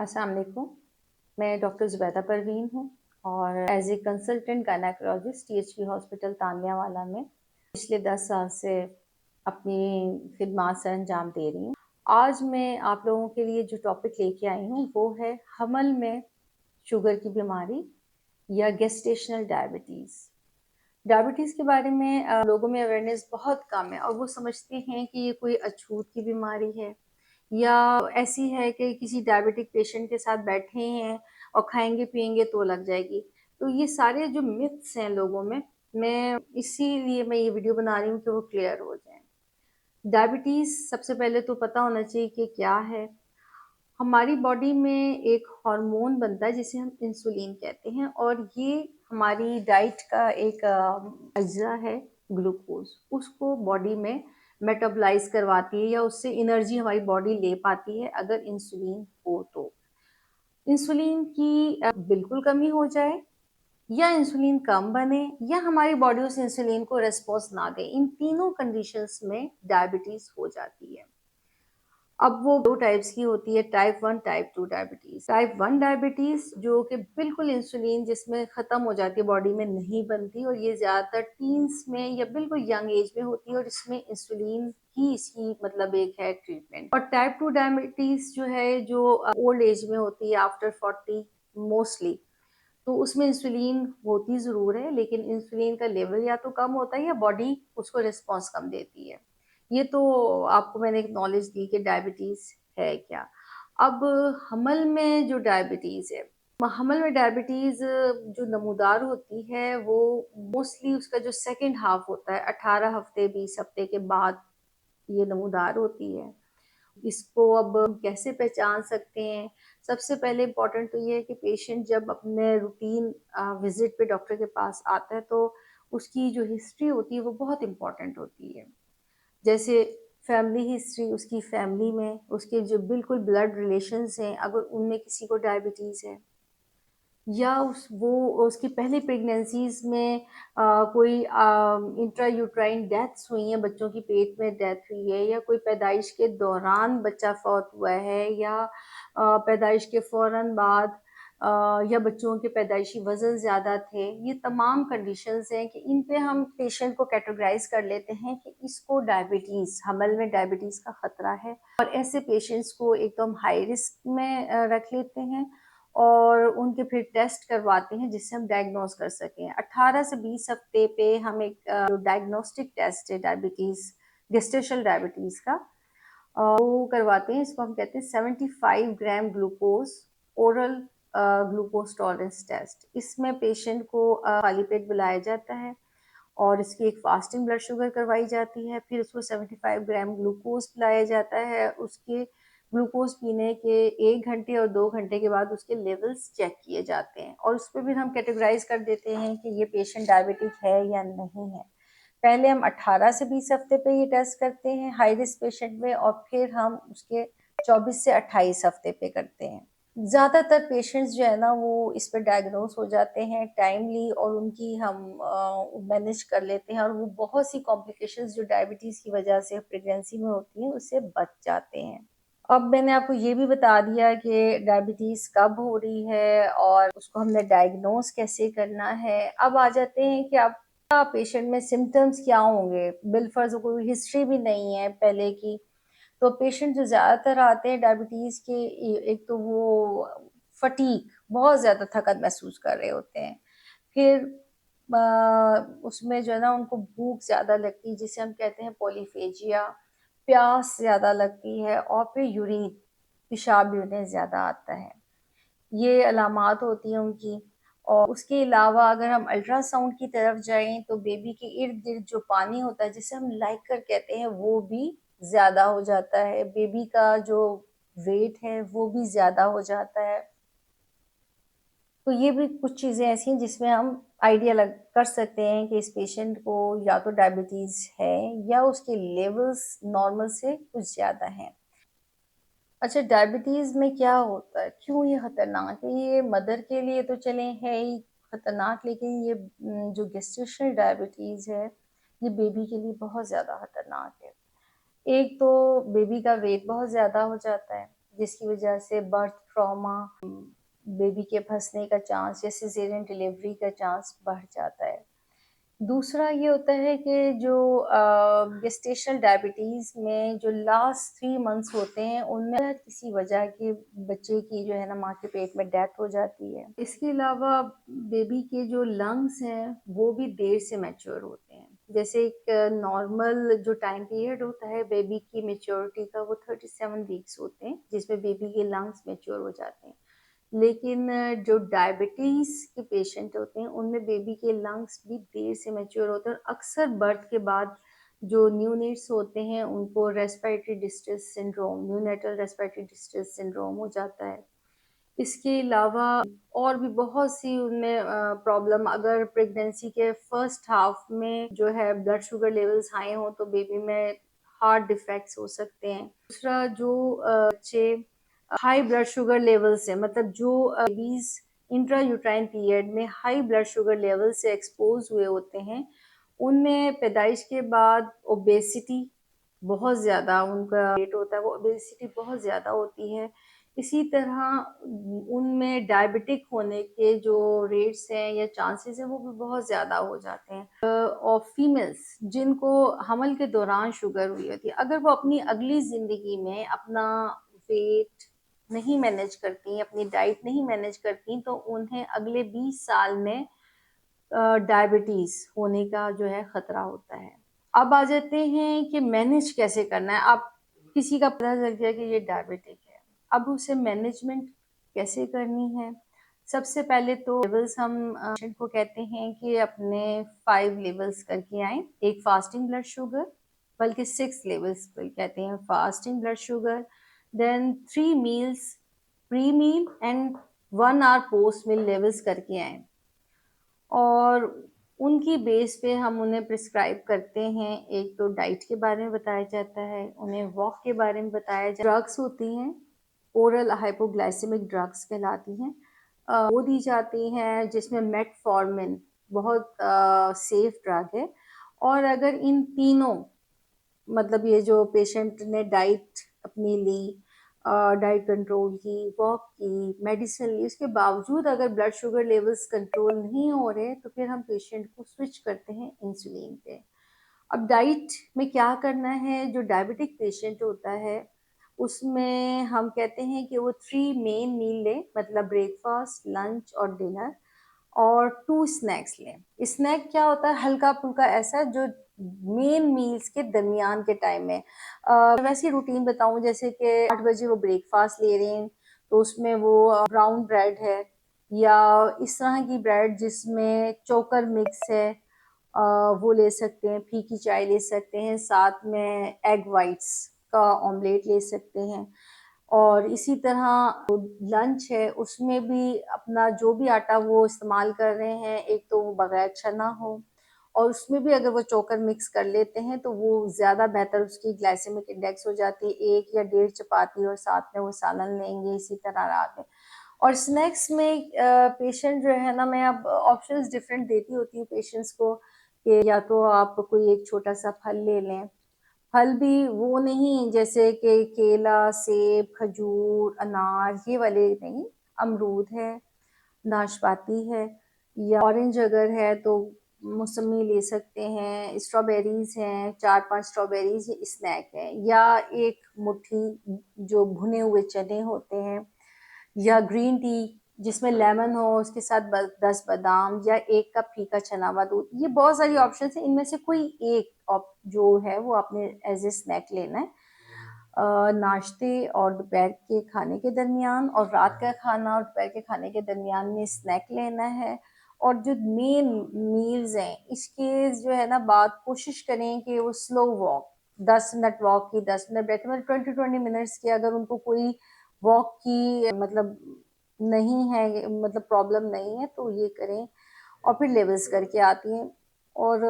अस्सलाम वालेकुम। मैं डॉक्टर ज़ुबैदा परवीन हूँ और as a consultant gynaecologist THP hospital Taniyawala में पिछले 10 साल से अपनी खिदमात सर अंजाम दे रही हूँ। आज मैं आप लोगों के लिए जो टॉपिक लेके आई हूँ वो है हमल में शुगर की बीमारी या गेस्टेशनल डायबिटीज़। डायबिटीज़ के बारे में लोगों में अवेयरनेस बहुत कम है और वो समझते हैं कि ये कोई अछूत की बीमारी है या ऐसी है कि किसी डायबिटिक पेशेंट के साथ बैठे हैं और खाएंगे पिएंगे तो लग जाएगी। तो ये सारे जो मिथ्स हैं लोगों में, मैं इसीलिए मैं ये वीडियो बना रही हूँ कि वो क्लियर हो जाए। डायबिटीज़ सबसे पहले तो पता होना चाहिए कि क्या है। हमारी बॉडी में एक हार्मोन बनता है जिसे हम इंसुलिन कहते हैं और ये हमारी डाइट का एक अज्जा है, ग्लूकोज। उसको बॉडी में मेटाबोलाइज करवाती है या उससे एनर्जी हमारी बॉडी ले पाती है अगर इंसुलिन हो तो। इंसुलिन की बिल्कुल कमी हो जाए या इंसुलिन कम बने या हमारी बॉडी उस इंसुलिन को रेस्पॉन्स ना दे, इन तीनों कंडीशंस में डायबिटीज हो जाती है। अब वो दो टाइप्स की होती है, type 1 type 2 diabetes. Type 1 diabetes जो कि बिल्कुल इंसुलिन जिसमें खत्म हो जाती है, बॉडी में नहीं बनती और ये ज्यादातर टीन्स में या बिल्कुल यंग एज में होती है और इसमें इंसुलिन ही इसकी मतलब एक है ट्रीटमेंट। और टाइप 2 डायबिटीज जो है जो ओल्ड एज में होती है आफ्टर 40 मोस्टली, तो उसमें इंसुलिन होती ज़रूर है लेकिन इंसुलिन का लेवल या तो कम होता है या बॉडी उसको रिस्पॉन्स कम देती है। ये तो आपको मैंने एक नॉलेज दी कि डायबिटीज़ है क्या। अब हमल में जो डायबिटीज़ है, हमल में डायबिटीज़ जो नमूदार होती है वो मोस्टली उसका जो सेकंड हाफ होता है 18 हफ्ते 20 हफ्ते के बाद ये नमूदार होती है। इसको अब हम कैसे पहचान सकते हैं? सबसे पहले इम्पोर्टेंट तो ये है कि पेशेंट जब अपने रूटीन विजिट पे डॉक्टर के पास आता है तो उसकी जो हिस्ट्री होती है वो बहुत इम्पोर्टेंट होती है। जैसे फैमिली हिस्ट्री, उसकी फैमिली में उसके जो बिल्कुल ब्लड रिलेशंस हैं, अगर उनमें किसी को डायबिटीज़ है या वो उसकी पहली प्रेगनेंसीज में कोई इंट्रा यूट्राइन डेथ्स हुई हैं, बच्चों की पेट में डेथ हुई है या कोई पैदाइश के दौरान बच्चा फौत हुआ है या पैदाइश के फौरन बाद या बच्चों के पैदाइशी वजन ज़्यादा थे। ये तमाम कंडीशंस हैं कि इन पे हम पेशेंट को कैटेगराइज कर लेते हैं कि इसको डायबिटीज़, हमल में डायबिटीज़ का ख़तरा है और ऐसे पेशेंट्स को एक तो हम हाई रिस्क में रख लेते हैं और उनके फिर टेस्ट करवाते हैं जिससे हम डायग्नोज कर सकें। 18 से 20 हफ्ते पे हम एक डायग्नोस्टिक टेस्ट है डायबिटीज़, गेस्टेशनल डायबिटीज़ का, वो करवाते हैं। इसको हम कहते हैं 75 gram glucose oral glucose tolerance test. इसमें पेशेंट को खाली पेट बुलाया जाता है और इसकी एक फास्टिंग ब्लड शुगर करवाई जाती है। फिर उसको 75 ग्राम ग्लूकोज पिलाया जाता है। उसके ग्लूकोज पीने के 1 घंटे और 2 घंटे के बाद उसके लेवल्स चेक किए जाते हैं और उस पर भी हम कैटेगराइज कर देते हैं कि ये पेशेंट डायबिटिक है या नहीं है। पहले हम 18 से 20 हफ्ते पे ये टेस्ट करते हैं हाई रिस्क पेशेंट में और फिर हम उसके 24 से 28 हफ्ते पे करते हैं। ज़्यादातर पेशेंट्स जो है ना वो इस पर डायग्नोस हो जाते हैं टाइमली और उनकी हम मैनेज कर लेते हैं और वो बहुत सी कॉम्प्लिकेशंस जो डायबिटीज़ की वजह से प्रेगनेंसी में होती हैं उससे बच जाते हैं। अब मैंने आपको ये भी बता दिया कि डायबिटीज़ कब हो रही है और उसको हमने डायग्नोस कैसे करना है। अब आ जाते हैं कि आप पेशेंट में सिम्टम्स क्या होंगे। बिलफर्ज कोई हिस्ट्री भी नहीं है पहले की, तो पेशेंट जो ज़्यादातर आते हैं डायबिटीज़ के, एक तो वो फटीग, बहुत ज़्यादा थकन महसूस कर रहे होते हैं। फिर उसमें जो है ना उनको भूख ज़्यादा लगती है जिसे हम कहते हैं पॉलीफेजिया, प्यास ज़्यादा लगती है और फिर यूरिन, पेशाब भी उन्हें ज़्यादा आता है। ये अलामात होती हैं उनकी। और उसके अलावा अगर हम अल्ट्रासाउंड की तरफ जाएं तो बेबी के इर्द गिर्द जो पानी होता है जिसे हम लाइकर कहते हैं वो भी ज़्यादा हो जाता है। बेबी का जो वेट है वो भी ज़्यादा हो जाता है। तो ये भी कुछ चीज़ें ऐसी हैं जिसमें हम आइडिया लग कर सकते हैं कि इस पेशेंट को या तो डायबिटीज़ है या उसके लेवल्स नॉर्मल से कुछ ज़्यादा हैं। अच्छा, डायबिटीज़ में क्या होता है? क्यों ये खतरनाक है? ये मदर के लिए तो चलें है ही खतरनाक, लेकिन ये जो गेस्टेशनल डायबिटीज़ है, ये बेबी के लिए बहुत ज़्यादा खतरनाक है। एक तो बेबी का वेट बहुत ज़्यादा हो जाता है, जिसकी वजह से बर्थ ट्रॉमा, बेबी के फंसने का चांस या सिजेरियन डिलीवरी का चांस बढ़ जाता है। दूसरा ये होता है कि जो गेस्टेशनल डायबिटीज़ में जो लास्ट 3 मंथ्स होते हैं, उनमें किसी वजह के बच्चे की जो है ना माँ के पेट में डेथ हो जाती है। इसके अलावा बेबी के जो लंग्स हैं, वो भी देर से मैच्योर होते हैं। जैसे एक नॉर्मल जो टाइम पीरियड होता है बेबी की मैच्योरिटी का, वो 37 वीक्स होते हैं, जिसमें बेबी के लंग्स मैच्योर हो जाते हैं। लेकिन जो डायबिटीज़ के पेशेंट होते हैं, उनमें बेबी के लंग्स भी देर से मैच्योर होते हैं और अक्सर बर्थ के बाद जो न्यूनेट्स होते हैं, उनको respiratory distress syndrome, neonatal respiratory distress syndrome हो जाता है। इसके अलावा और भी बहुत सी उनमें प्रॉब्लम, अगर प्रेगनेंसी के फर्स्ट हाफ में जो है ब्लड शुगर लेवल्स हाई हों, तो बेबी में हार्ट डिफेक्ट्स हो सकते हैं। दूसरा, जो बच्चे हाई ब्लड शुगर लेवल से, मतलब जो बेबीज इंट्रा यूट्राइन पीरियड में हाई ब्लड शुगर लेवल से एक्सपोज हुए होते हैं, उनमें पैदाइश के बाद ओबेसिटी बहुत ज़्यादा उनका रेट होता है, वो ओबेसिटी बहुत ज़्यादा होती है। इसी तरह उनमें डायबिटिक होने के जो रेट्स हैं या चांसेस हैं, वो भी बहुत ज़्यादा हो जाते हैं। और फीमेल्स जिनको हमल के दौरान शुगर हुई होती है, अगर वो अपनी अगली ज़िंदगी में अपना वेट नहीं मैनेज करती, अपनी डाइट नहीं मैनेज करती, तो उन्हें अगले 20 साल में डायबिटीज़ होने का जो है खतरा होता है। अब आ जाते हैं कि मैनेज कैसे करना है। अब किसी का पता चल गया कि ये डायबिटिक है, अब उसे मैनेजमेंट कैसे करनी है? सबसे पहले तो लेवल्स हम पेशेंट को कहते हैं कि अपने 5 लेवल्स करके आएँ। एक फास्टिंग ब्लड शुगर, बल्कि 6 लेवल्स कहते हैं fasting blood sugar, then 3 meals, pre meal and 1 hour post meal levels करके आएँ। और उनकी बेस पे हम उन्हें प्रिस्क्राइब करते हैं। एक तो डाइट के बारे में बताया जाता है, उन्हें वॉक के बारे में बताया जाता है। ड्रग्स होती हैं, ओरल हाइपोग्लाइसेमिक ड्रग्स कहलाती हैं, वो दी जाती हैं, जिसमें मेटफॉर्मिन बहुत सेफ ड्रग है। और अगर इन तीनों, मतलब ये जो पेशेंट ने डाइट अपनी ली, डाइट कंट्रोल की, वॉक की, मेडिसिन ली, इसके बावजूद अगर ब्लड शुगर लेवल्स कंट्रोल नहीं हो रहे, तो फिर हम पेशेंट को स्विच करते हैं इंसुलिन पे। अब डाइट में क्या करना है? जो डायबिटिक पेशेंट होता है, उसमें हम कहते हैं कि वो 3 मेन मील ले, मतलब ब्रेकफास्ट, लंच और डिनर, और 2 स्नैक्स लें। स्नैक क्या होता है? हल्का-फुल्का ऐसा जो मेन मील्स के दरमियान के टाइम में। वैसी रूटीन बताऊँ, जैसे कि 8 बजे वो ब्रेकफास्ट ले रहे हैं, तो उसमें वो ब्राउन ब्रेड है या इस तरह की ब्रेड जिसमें चोकर मिक्स है, वो ले सकते हैं। फीकी चाय ले सकते हैं, साथ में एग वाइट्स का ऑमलेट ले सकते हैं। और इसी तरह लंच है, उसमें भी अपना जो भी आटा वो इस्तेमाल कर रहे हैं, एक तो वो बगैर चना हो, और उसमें भी अगर वो चोकर मिक्स कर लेते हैं, तो वो ज़्यादा बेहतर, उसकी ग्लाइसेमिक इंडेक्स हो जाती है। 1 या 1.5 चपाती और साथ में वो सालन लेंगे, इसी तरह रात में। और स्नैक्स में पेशेंट जो है ना, मैं अब ऑप्शंस डिफरेंट देती होती हूँ पेशेंट्स को, कि या तो आप कोई एक छोटा-सा फल ले लें। फल भी वो नहीं जैसे कि केला, सेब, खजूर, अनार, ये वाले नहीं, अमरूद है, नाशपाती है, या ऑरेंज अगर है तो मौसमी ले सकते हैं, स्ट्रॉबेरीज़ हैं, 4-5 स्ट्रॉबेरीज़ स्नैक है, या एक मुट्ठी जो भुने हुए चने होते हैं, या ग्रीन टी जिसमें लेमन हो, उसके साथ 10 बादाम, या 1 कप फीका चना हुआ दूध। ये बहुत सारी ऑप्शंस हैं, इनमें से कोई एक जो है वो आपने एज ए स्नैक लेना है। नाश्ते और दोपहर के खाने के दरमियान, और रात का खाना और दोपहर के खाने के दरमियान में स्नैक लेना है। और जो मेन मील्स हैं, इसके जो है ना बात, कोशिश करें कि वो स्लो वॉक, 10 मिनट वॉक की, 10 मिनट बैठे, मतलब 20-20 मिनट्स की, अगर उनको कोई वॉक की मतलब नहीं है, मतलब प्रॉब्लम नहीं है, तो ये करें। और फिर लेवल्स करके आती हैं, और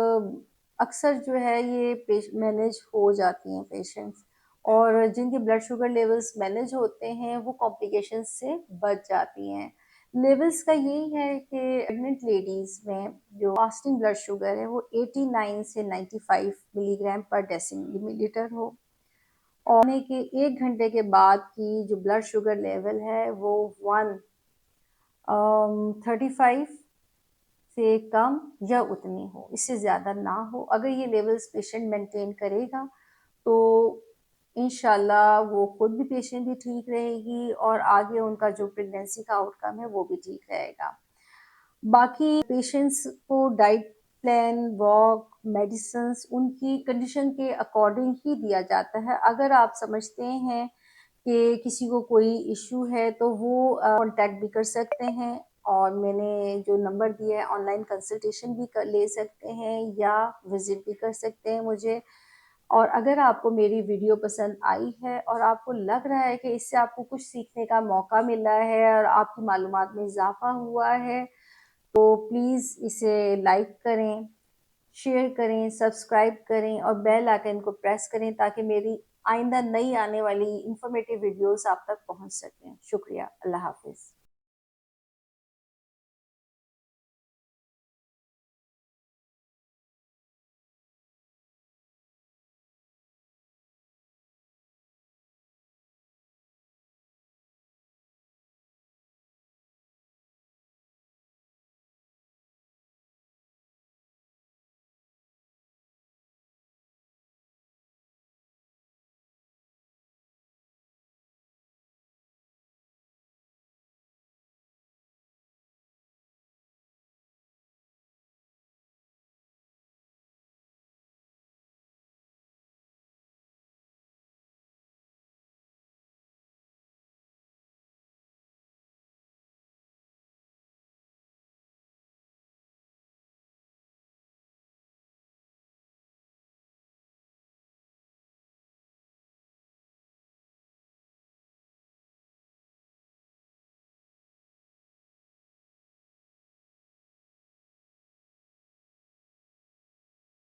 अक्सर जो है ये मैनेज हो जाती हैं पेशेंट्स। और जिनके ब्लड शुगर लेवल्स मैनेज होते हैं, वो कॉम्प्लिकेशंस से बच जाती हैं। लेवल्स का यही है कि प्रेग्नेंट लेडीज़ में जो फास्टिंग ब्लड शुगर है, वो 89 से 95 मिलीग्राम पर डेसीमिलीटर हो, और खाने के 1 घंटे के बाद की जो ब्लड शुगर लेवल है वो 35 से कम या उतनी हो, इससे ज़्यादा ना हो। अगर ये लेवल्स पेशेंट मेंटेन करेगा तो इंशाल्लाह वो खुद भी, पेशेंट भी ठीक रहेगी और आगे उनका जो प्रेगनेंसी का आउटकम है वो भी ठीक रहेगा। बाकी पेशेंट्स को डाइट प्लान, वॉक, मेडिसिन्स उनकी कंडीशन के अकॉर्डिंग ही दिया जाता है। अगर आप समझते हैं कि किसी को कोई इश्यू है तो वो कॉन्टैक्ट भी कर सकते हैं और मैंने जो नंबर दिया है ऑनलाइन कंसल्टेशन भी ले सकते हैं या विज़िट भी कर सकते हैं मुझे। और अगर आपको मेरी वीडियो पसंद आई है और आपको लग रहा है कि इससे आपको कुछ सीखने का मौका मिला है और आपकी मालूमात में इज़ाफ़ा हुआ है, तो प्लीज़ इसे लाइक करें, शेयर करें, सब्सक्राइब करें और बेल आइकन को प्रेस करें ताकि मेरी आइंदा नई आने वाली इन्फॉर्मेटिव वीडियोस आप तक पहुंच सकें। शुक्रिया। अल्लाह हाफ़िज़।